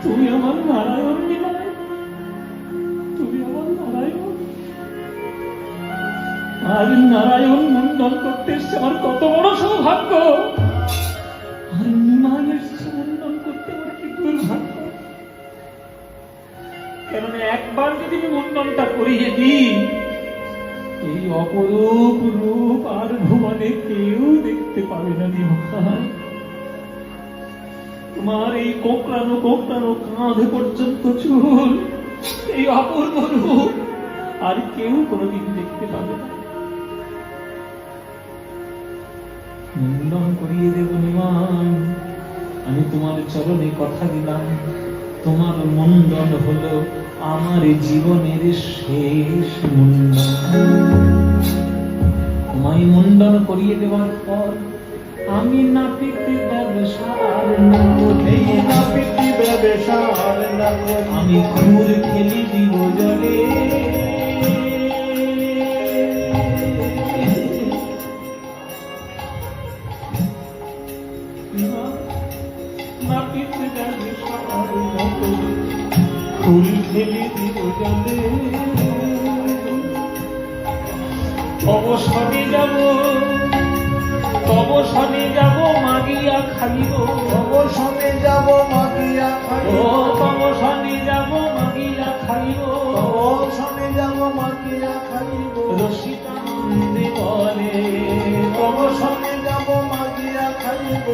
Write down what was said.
তুমি আমার নারায়ণ নিমাই, তুমি আমার নারায়ণ। আজ নারায়ণ মন্ডল করতে এসছে আমার কত বড় সৌভাগ্য, আর নিমাই এসছে মন্ডল করতে আমার কি দুর্ভাগ্য। কেননা একবার যদি আমি মন্ডলটা করিয়ে দিই, এই অপরূপ রূপ আর ভুবনে কেউ দেখতে পাবে না নিমাই। তোমার এই কোঁকড়ানো কোঁকড়ানো কাঁধ পর্যন্ত চুল, এই অপূর্ব রূপ আর কেউ কোনোদিন দেখতে পাবে না। মুন্ডন করিয়ে দেব নিমাই, আমি তোমার চরণে কথা দিলাম, তোমার মুন্ডন হলো আমার জীবনের শেষ মুন্ডন। তোমায় মুন্ডন করিয়ে দেওয়ার পর আমি নাপিতে ব্যবসার আমি খুর খেলি দিব জলে। নাপিতে ব্যবসার খুর খেলি দিব জলে। অবসরে যাব, অবসরে যাব মাগিয়া খাইব, অবসরে যাব মাগিয়া খাইব, অবসরে যাব মাগিয়া খাইব, অবসরে যাব মাগিয়া খাইব। রসিকানন্দে বলে অবসরে যাব মাগিয়া খাইব,